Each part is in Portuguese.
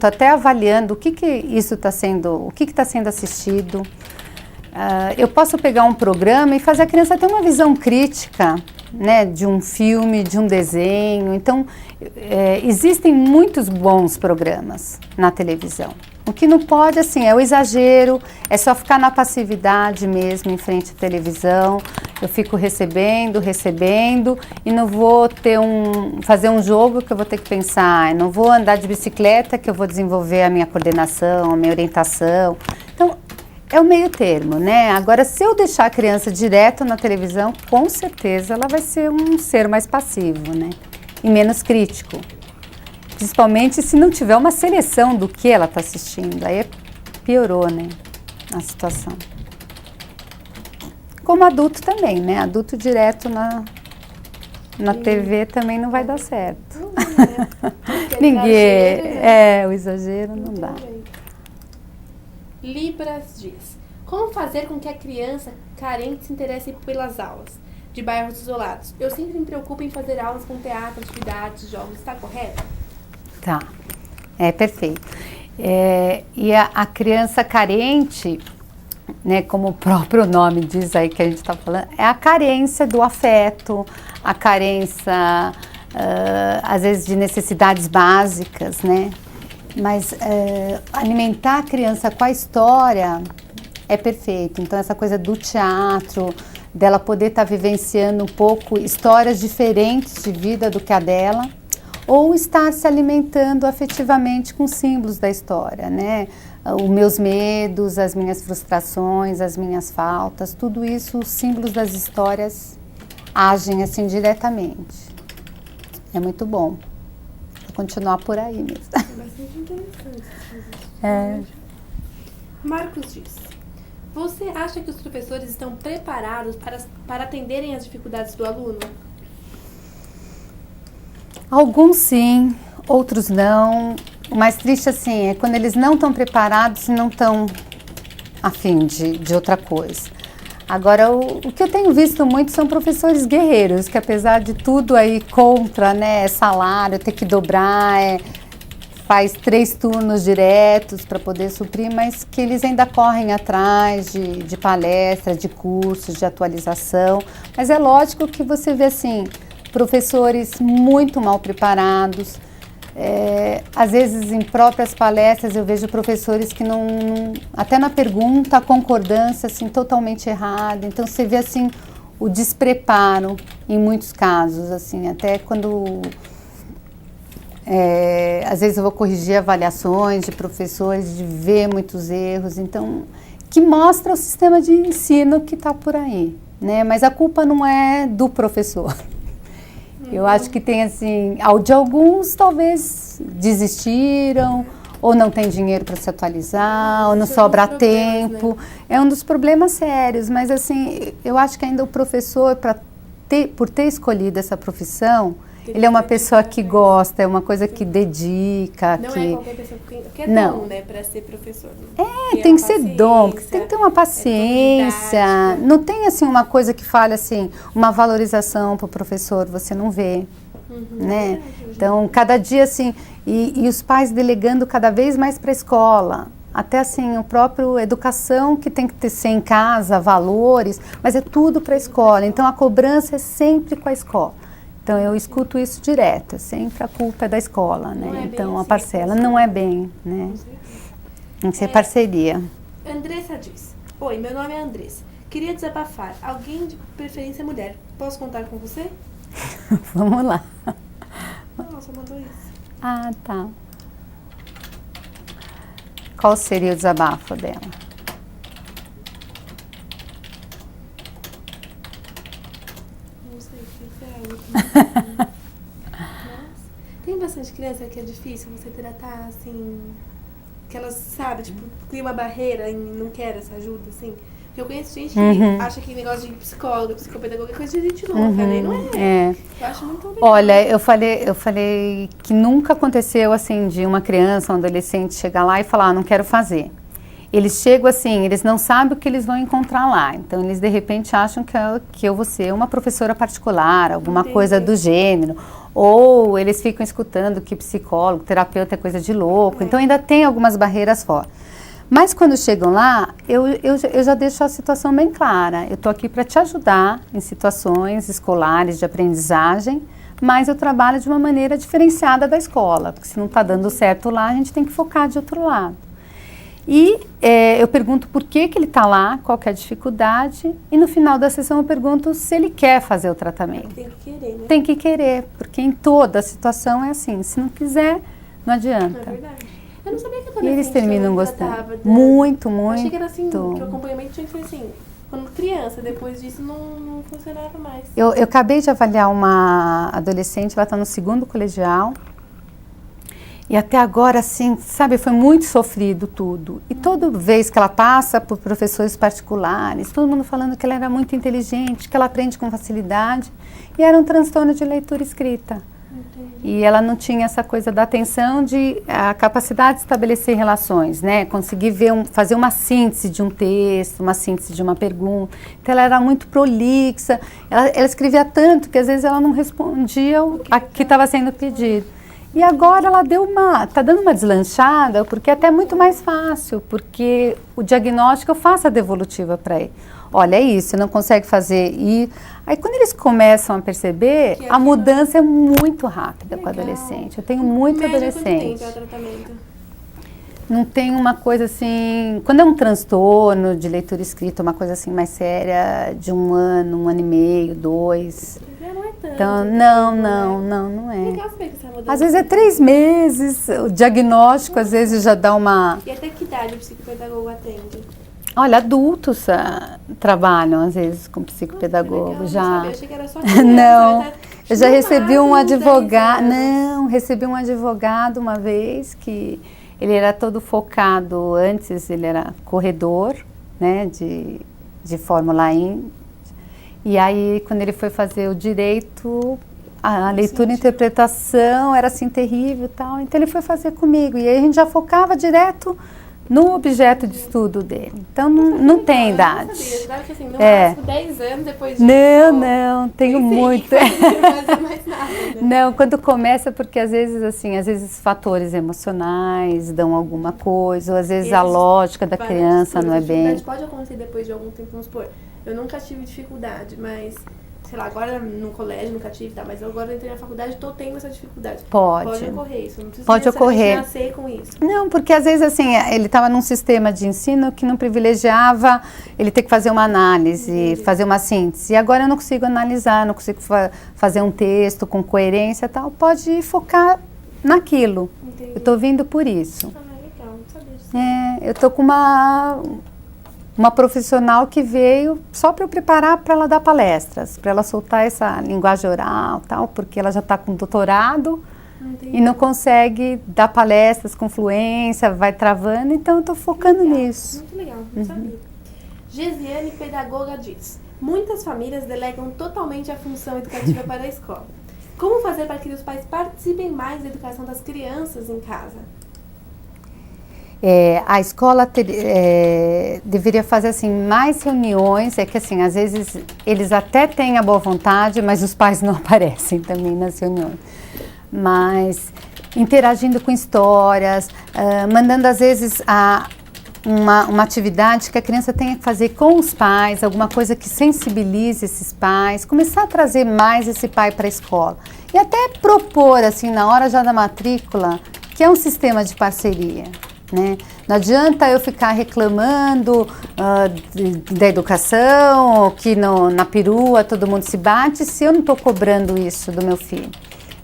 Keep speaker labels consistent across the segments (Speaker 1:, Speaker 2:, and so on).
Speaker 1: até avaliando o que isso está sendo, o que está sendo assistido. Eu posso pegar um programa e fazer a criança ter uma visão crítica, né, de um filme, de um desenho. Então, existem muitos bons programas na televisão. O que não pode, assim, é o exagero, é só ficar na passividade mesmo em frente à televisão. Eu fico recebendo e não vou ter fazer um jogo que eu vou ter que pensar, não vou andar de bicicleta que eu vou desenvolver a minha coordenação, a minha orientação. Então, é o meio termo, né? Agora, se eu deixar a criança direto na televisão, com certeza ela vai ser um ser mais passivo, né? E menos crítico. Principalmente se não tiver uma seleção do que ela está assistindo. Aí piorou, né, a situação. Como adulto também, né? Adulto direto na TV também não vai dar certo. Ninguém. O exagero não dá.
Speaker 2: Libras diz: como fazer com que a criança carente se interesse pelas aulas de bairros isolados? Eu sempre me preocupo em fazer aulas com teatro, atividades, jogos. Está correto?
Speaker 1: Tá, perfeito. E a criança carente, né, como o próprio nome diz aí que a gente está falando, é a carência do afeto, a carência, às vezes, de necessidades básicas, né? Mas alimentar a criança com a história é perfeito. Então, essa coisa do teatro, dela poder estar vivenciando um pouco histórias diferentes de vida do que a dela, ou estar se alimentando afetivamente com símbolos da história, né? Os meus medos, as minhas frustrações, as minhas faltas, tudo isso, os símbolos das histórias agem assim diretamente. É muito bom. Vou continuar por aí mesmo.
Speaker 2: É bastante interessante. Marcos diz: você acha que os professores estão preparados para atenderem às dificuldades do aluno?
Speaker 1: Alguns sim, outros não. O mais triste, assim, é quando eles não estão preparados e não estão a fim de outra coisa. Agora, o que eu tenho visto muito são professores guerreiros, que apesar de tudo aí contra, né, salário, ter que dobrar, faz 3 turnos diretos para poder suprir, mas que eles ainda correm atrás de palestra, de cursos, de atualização. Mas é lógico que você vê, assim, professores muito mal preparados. Às vezes, em próprias palestras, eu vejo professores que até na pergunta, a concordância, assim, totalmente errada. Então, você vê, assim, o despreparo em muitos casos, assim, até quando... às vezes eu vou corrigir avaliações de professores, de ver muitos erros, então, que mostra o sistema de ensino que está por aí, né? Mas a culpa não é do professor. Eu acho que tem, assim, de alguns talvez desistiram, ou não tem dinheiro para se atualizar, ou não sobra tempo. Né? É um dos problemas sérios, mas, assim, eu acho que ainda o professor, por ter escolhido essa profissão, ele é uma pessoa que gosta, é uma coisa que dedica.
Speaker 2: Não é qualquer pessoa que é dom, né, para ser professor.
Speaker 1: Tem que ser dom, tem que ter uma paciência. Não tem, assim, uma coisa que fale, assim, uma valorização para o professor, você não vê, né? Então, cada dia, assim, e os pais delegando cada vez mais para a escola. Até, assim, o próprio educação que tem que ser em casa, valores, mas é tudo para a escola. Então, a cobrança é sempre com a escola. Então, eu escuto isso direto, sempre a culpa é da escola, né? Então, a parcela não é bem, né? Tem que ser parceria.
Speaker 2: Andressa diz: oi, meu nome é Andressa. Queria desabafar. Alguém de preferência mulher. Posso contar com você?
Speaker 1: Vamos lá.
Speaker 2: Nossa, mandou isso.
Speaker 1: Ah, tá. Qual seria o desabafo dela?
Speaker 2: Nossa, tem bastante criança que é difícil você tratar, assim, que elas, sabe, tipo, cria uma barreira e não quer essa ajuda, assim. Porque eu conheço gente que acha que negócio de psicóloga, psicopedagoga é coisa de gente louca, né? Não é. Eu acho muito legal.
Speaker 1: Olha, eu falei que nunca aconteceu, assim, de uma criança, um adolescente chegar lá e falar, não quero fazer. Eles chegam assim, eles não sabem o que eles vão encontrar lá. Então, eles de repente acham que eu vou ser uma professora particular, alguma coisa do gênero. Ou eles ficam escutando que psicólogo, terapeuta é coisa de louco. Então ainda tem algumas barreiras fora. Mas quando chegam lá, eu já deixo a situação bem clara. Eu estou aqui para te ajudar em situações escolares de aprendizagem, mas eu trabalho de uma maneira diferenciada da escola, porque se não está dando certo lá, a gente tem que focar de outro lado. E eu pergunto por que ele está lá, qual que é a dificuldade, e no final da sessão eu pergunto se ele quer fazer o tratamento.
Speaker 2: Tem que querer, né?
Speaker 1: Tem que querer, porque em toda situação é assim, se não quiser, não adianta.
Speaker 2: É verdade. Eu não sabia que
Speaker 1: E eles terminam gostando.
Speaker 2: tratava
Speaker 1: Muito,
Speaker 2: Eu
Speaker 1: muito.
Speaker 2: achei que era assim, que o acompanhamento tinha que ser assim, quando criança, depois disso não funcionava mais.
Speaker 1: Eu acabei de avaliar uma adolescente, ela está no 2º colegial. E até agora, assim, sabe, foi muito sofrido tudo. E toda vez que ela passa por professores particulares, todo mundo falando que ela era muito inteligente, que ela aprende com facilidade. E era um transtorno de leitura e escrita.
Speaker 2: Entendi.
Speaker 1: E ela não tinha essa coisa da atenção a capacidade de estabelecer relações, né? Conseguir fazer uma síntese de um texto, uma síntese de uma pergunta. Então ela era muito prolixa, ela escrevia tanto que às vezes ela não respondia o que estava sendo pedido. E agora ela está dando uma deslanchada, porque é até muito mais fácil, porque o diagnóstico eu faço a devolutiva para ele. Olha, é isso, você não consegue fazer. E aí quando eles começam a perceber, a mudança é muito rápida com o adolescente. Eu tenho muito adolescente.
Speaker 2: Quanto tempo é o tratamento?
Speaker 1: Não tem uma coisa assim, quando é um transtorno de leitura escrita, uma coisa assim mais séria, de 1 ano, 1 ano e meio, 2.
Speaker 2: Já não é tanto.
Speaker 1: Então, não é.
Speaker 2: Legal saber que essa mudança.
Speaker 1: Às vezes é 3 meses, o diagnóstico às vezes já dá uma...
Speaker 2: E até que idade o psicopedagogo atende?
Speaker 1: Olha, adultos trabalham às vezes com psicopedagogo,
Speaker 2: Nossa, que legal,
Speaker 1: já.
Speaker 2: não sabia. Eu achei que era só criança,
Speaker 1: Não,
Speaker 2: mas
Speaker 1: eu já
Speaker 2: no
Speaker 1: recebi um
Speaker 2: máximo 10
Speaker 1: advogado,
Speaker 2: anos.
Speaker 1: não, recebi um advogado uma vez que ele era todo focado, antes ele era corredor, né, de Fórmula 1, e aí quando ele foi fazer o direito, a leitura e interpretação era assim terrível e tal, então ele foi fazer comigo, e aí a gente já focava direto no objeto de estudo dele. Então não tem idade.
Speaker 2: Eu sabia, que assim, no
Speaker 1: É.
Speaker 2: máximo 10 anos depois disso.
Speaker 1: Não, tenho
Speaker 2: pensei
Speaker 1: muito.
Speaker 2: que não ia fazer mais nada, né?
Speaker 1: Não, quando começa, porque às vezes fatores emocionais dão alguma coisa, ou às vezes a lógica da criança não é bem.
Speaker 2: A dificuldade pode acontecer depois de algum tempo, vamos supor. Eu nunca tive dificuldade, mas, sei lá, agora no colégio nunca tive, tá? Mas eu agora entrei na faculdade e estou tendo essa dificuldade. Pode ocorrer isso, não precisa
Speaker 1: Pode ocorrer.
Speaker 2: nascer com isso.
Speaker 1: Não, porque às vezes assim, ele estava num sistema de ensino que não privilegiava ele ter que fazer uma análise, fazer uma síntese. E agora eu não consigo analisar, não consigo fazer um texto com coerência e tal. Pode focar naquilo.
Speaker 2: Entendi.
Speaker 1: Eu estou vindo por isso.
Speaker 2: Ah, legal, não sabia disso.
Speaker 1: Eu estou com uma profissional que veio só para eu preparar para ela dar palestras, para ela soltar essa linguagem oral tal, porque ela já está com doutorado.
Speaker 2: Entendi.
Speaker 1: E não consegue dar palestras com fluência, vai travando, então eu estou focando nisso.
Speaker 2: Muito legal, não sabia. Gesiane, pedagoga, diz: muitas famílias delegam totalmente a função educativa para a escola. Como fazer para que os pais participem mais da educação das crianças em casa?
Speaker 1: A escola deveria fazer assim, mais reuniões, é que assim, às vezes eles até têm a boa vontade, mas os pais não aparecem também nas reuniões. Mas interagindo com histórias, mandando às vezes uma atividade que a criança tenha que fazer com os pais, alguma coisa que sensibilize esses pais, começar a trazer mais esse pai para a escola. E até propor, assim, na hora já da matrícula, que é um sistema de parceria. Né? Não adianta eu ficar reclamando da educação, que na perua todo mundo se bate, se eu não estou cobrando isso do meu filho.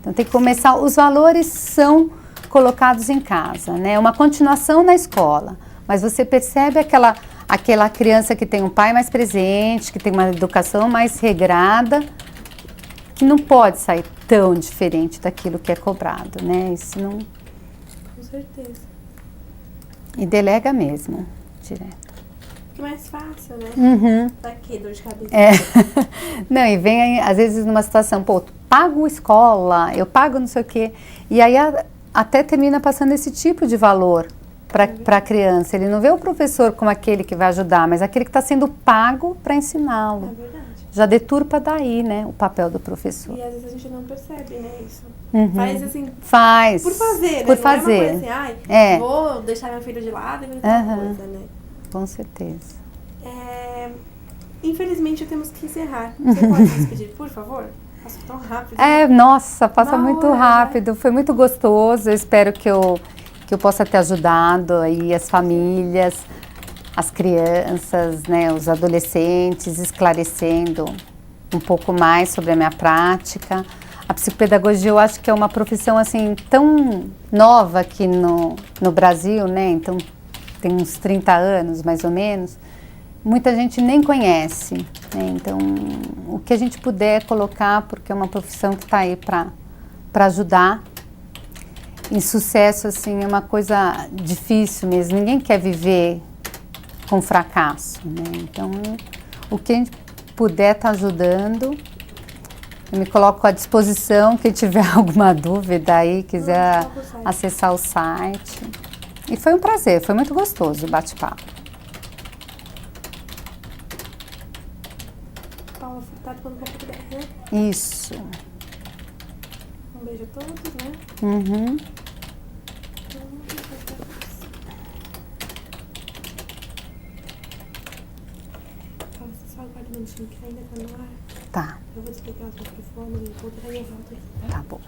Speaker 1: Então tem que começar, os valores são colocados em casa, né? Uma continuação na escola, mas você percebe aquela criança que tem um pai mais presente, que tem uma educação mais regrada, que não pode sair tão diferente daquilo que é cobrado, né? Isso não...
Speaker 2: Com certeza.
Speaker 1: E delega mesmo, direto.
Speaker 2: Que mais fácil, né?
Speaker 1: Uhum.
Speaker 2: Pra que dor de cabeça?
Speaker 1: Não, e vem às vezes numa situação, pô, pago escola, eu pago não sei o quê. E aí até termina passando esse tipo de valor para a criança. Ele não vê o professor como aquele que vai ajudar, mas aquele que está sendo pago para ensiná-lo.
Speaker 2: É verdade.
Speaker 1: já deturpa daí, né, o papel do professor.
Speaker 2: E às vezes a gente não percebe, né, isso. Faz assim...
Speaker 1: Faz.
Speaker 2: Por fazer, né?
Speaker 1: Por
Speaker 2: não
Speaker 1: fazer.
Speaker 2: É uma coisa assim, vou deixar meu filho de lado e inventar uma coisa, né?
Speaker 1: Com certeza.
Speaker 2: Infelizmente, temos que encerrar. Você pode se despedir, por favor? Passa tão rápido.
Speaker 1: Nossa, passa muito
Speaker 2: hora,
Speaker 1: rápido. Foi muito gostoso. Eu espero que eu possa ter ajudado aí as famílias, as crianças, né, os adolescentes, esclarecendo um pouco mais sobre a minha prática. A psicopedagogia eu acho que é uma profissão assim tão nova aqui no Brasil, né? Então tem uns 30 anos mais ou menos. Muita gente nem conhece, né? Então o que a gente puder colocar, porque é uma profissão que está aí para ajudar. Em sucesso assim é uma coisa difícil mesmo. Ninguém quer viver com fracasso, né? Então o que a gente puder estar ajudando, eu me coloco à disposição. Quem tiver alguma dúvida aí, quiser acessar o site. E foi um prazer, foi muito gostoso o bate-papo.
Speaker 2: Paula Furtado, quando você puder, né?
Speaker 1: Isso.
Speaker 2: Um beijo a todos, né?
Speaker 1: Uhum.
Speaker 2: Paula, você só aguarda um minutinho que ainda tá no ar.
Speaker 1: Tá.
Speaker 2: Eu vou desligar os microfones e vou aí eu volto aqui,
Speaker 1: Tá bom.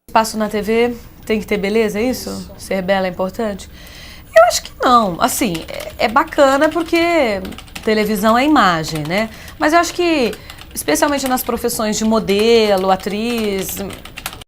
Speaker 3: Espaço na TV tem que ter beleza, é isso? Ser bela é importante? Eu acho que não. Assim, é bacana porque televisão é imagem, né? Mas eu acho que, especialmente nas profissões de modelo, atriz,